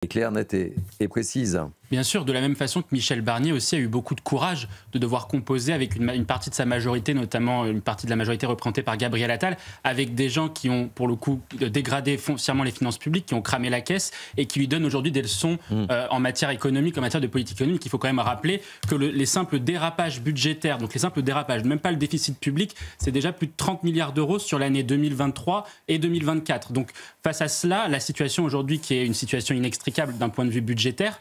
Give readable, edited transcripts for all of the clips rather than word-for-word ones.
Claire, nette et précise. Bien sûr, de la même façon que Michel Barnier aussi a eu beaucoup de courage de devoir composer avec une partie de sa majorité, notamment une partie de la majorité représentée par Gabriel Attal, avec des gens qui ont pour le coup dégradé foncièrement les finances publiques, qui ont cramé la caisse et qui lui donnent aujourd'hui des leçons en matière économique, en matière de politique économique. Il faut quand même rappeler que les simples dérapages budgétaires, donc les simples dérapages, même pas le déficit public, c'est déjà plus de 30 milliards d'euros sur l'année 2023 et 2024. Donc face à cela, la situation aujourd'hui qui est une situation inextricable d'un point de vue budgétaire,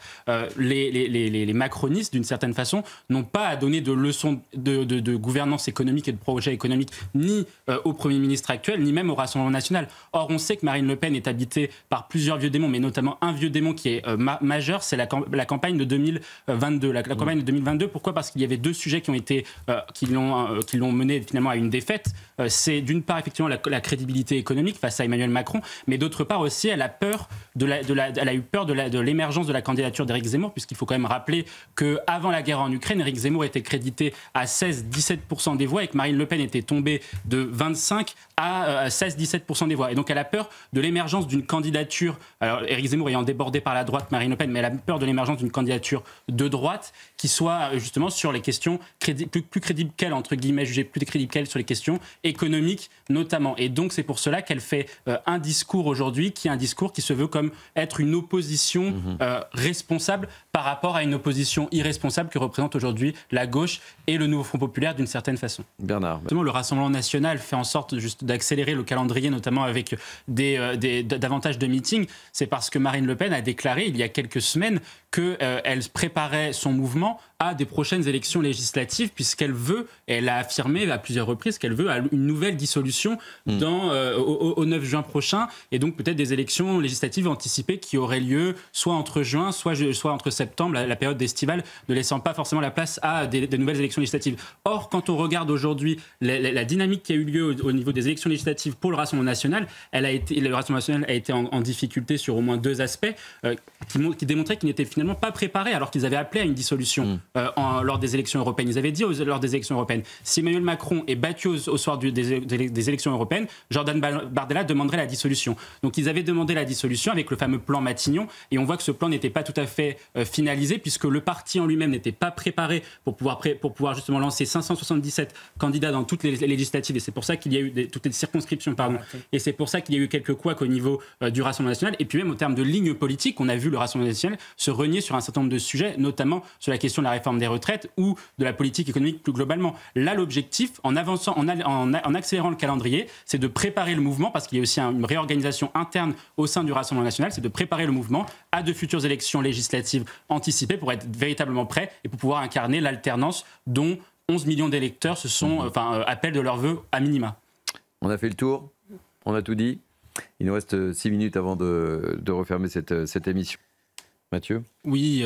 les macronistes, d'une certaine façon, n'ont pas à donner de leçons de gouvernance économique et de projet économique ni au Premier ministre actuel, ni même au Rassemblement national. Or, on sait que Marine Le Pen est habitée par plusieurs vieux démons, mais notamment un vieux démon qui est majeur, c'est la campagne de 2022. La campagne de 2022, pourquoi ? Parce qu'il y avait deux sujets qui l'ont mené finalement à une défaite. C'est d'une part, effectivement, la crédibilité économique face à Emmanuel Macron, mais d'autre part aussi, elle a eu peur de l'émergence de la candidature d'Éric Zemmour, puisqu'il faut quand même rappeler qu'avant la guerre en Ukraine, Éric Zemmour était crédité à 16-17% des voix et que Marine Le Pen était tombée de 25 à 16-17% des voix. Et donc elle a peur de l'émergence d'une candidature, alors Éric Zemmour ayant débordé par la droite Marine Le Pen, mais elle a peur de l'émergence d'une candidature de droite qui soit justement sur les questions plus crédibles qu'elle, entre guillemets, jugée plus crédible qu'elle sur les questions économiques notamment. Et donc c'est pour cela qu'elle fait un discours aujourd'hui qui est un discours qui se veut comme être une opposition responsable par rapport à une opposition irresponsable que représente aujourd'hui la gauche et le Nouveau Front Populaire d'une certaine façon. Bernard. Le Rassemblement National fait en sorte juste d'accélérer le calendrier, notamment avec davantage de meetings. C'est parce que Marine Le Pen a déclaré il y a quelques semaines qu'elle préparait son mouvement à des prochaines élections législatives, puisqu'elle veut, et elle a affirmé à plusieurs reprises qu'elle veut une nouvelle dissolution au 9 juin prochain, et donc peut-être des élections législatives anticipées qui auraient lieu soit entre juin, soit entre septembre, la période estivale, ne laissant pas forcément la place à des nouvelles élections législatives. Or, quand on regarde aujourd'hui la dynamique qui a eu lieu au niveau des élections législatives pour le Rassemblement national, le Rassemblement national a été en difficulté sur au moins deux aspects qui démontraient qu'ils n'étaient finalement pas préparés alors qu'ils avaient appelé à une dissolution lors des élections européennes. Ils avaient dit lors des élections européennes, si Emmanuel Macron est battu au soir des élections européennes, Jordan Bardella demanderait la dissolution. Donc ils avaient demandé la dissolution avec le fameux plan Matignon, et on voit que ce plan n'était pas tout à fait finalisé puisque le parti en lui-même n'était pas préparé pour pouvoir justement lancer 577 candidats dans toutes les législatives, et c'est pour ça qu'il y a eu toutes les circonscriptions, et c'est pour ça qu'il y a eu quelques couacs au niveau du Rassemblement national, et puis même au terme de ligne politique, on a vu le Rassemblement national se renier sur un certain nombre de sujets, notamment sur la question de la réforme des retraites ou de la politique économique plus globalement. Là, l'objectif, en avançant, en accélérant le calendrier, c'est de préparer le mouvement, parce qu'il y a aussi une réorganisation interne au sein du Rassemblement national, c'est de préparer le mouvement à de futures élections législatives anticipées pour être véritablement prêt et pour pouvoir incarner l'alternance dont 11 millions d'électeurs appellent de leur vœu à minima. On a fait le tour, on a tout dit. Il nous reste 6 minutes avant de refermer cette émission. Mathieu ? Oui,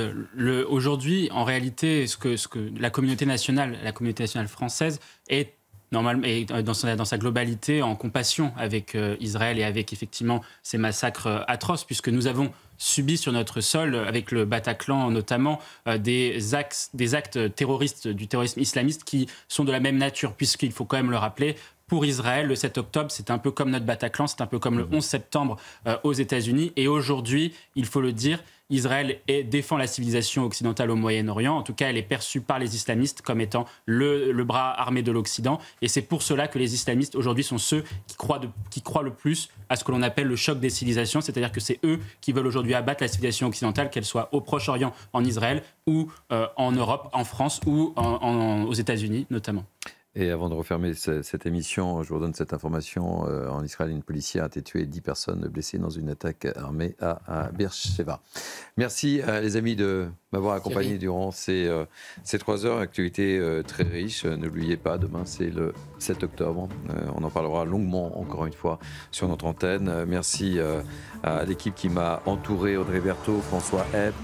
aujourd'hui, en réalité, ce que la communauté nationale française est normalement, et dans sa globalité, en compassion avec Israël et avec effectivement ces massacres atroces, puisque nous avons subi sur notre sol, avec le Bataclan notamment, des actes terroristes, du terrorisme islamiste qui sont de la même nature, puisqu'il faut quand même le rappeler, pour Israël, le 7 octobre, c'est un peu comme notre Bataclan, c'est un peu comme le 11 septembre aux États-Unis. Et aujourd'hui, il faut le dire, Israël défend la civilisation occidentale au Moyen-Orient. En tout cas, elle est perçue par les islamistes comme étant le bras armé de l'Occident. Et c'est pour cela que les islamistes, aujourd'hui, sont ceux qui croient le plus à ce que l'on appelle le choc des civilisations. C'est-à-dire que c'est eux qui veulent aujourd'hui abattre la civilisation occidentale, qu'elle soit au Proche-Orient, en Israël, ou en Europe, en France, ou aux États-Unis notamment. Et avant de refermer cette émission, je vous donne cette information. En Israël, une policière a été tuée et 10 personnes blessées dans une attaque armée à Beersheba. Merci les amis de m'avoir accompagné durant ces 3 heures. Actualité très riche. N'oubliez pas, demain c'est le 7 octobre. On en parlera longuement encore une fois sur notre antenne. Merci à l'équipe qui m'a entouré, Audrey Berthaud, François Epp,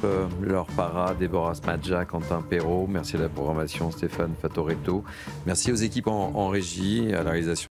Laure Parra, Déborah Smadja, Quentin Perrault. Merci à la programmation, Stéphane Fatoretto. Merci aux équipes en régie, à la réalisation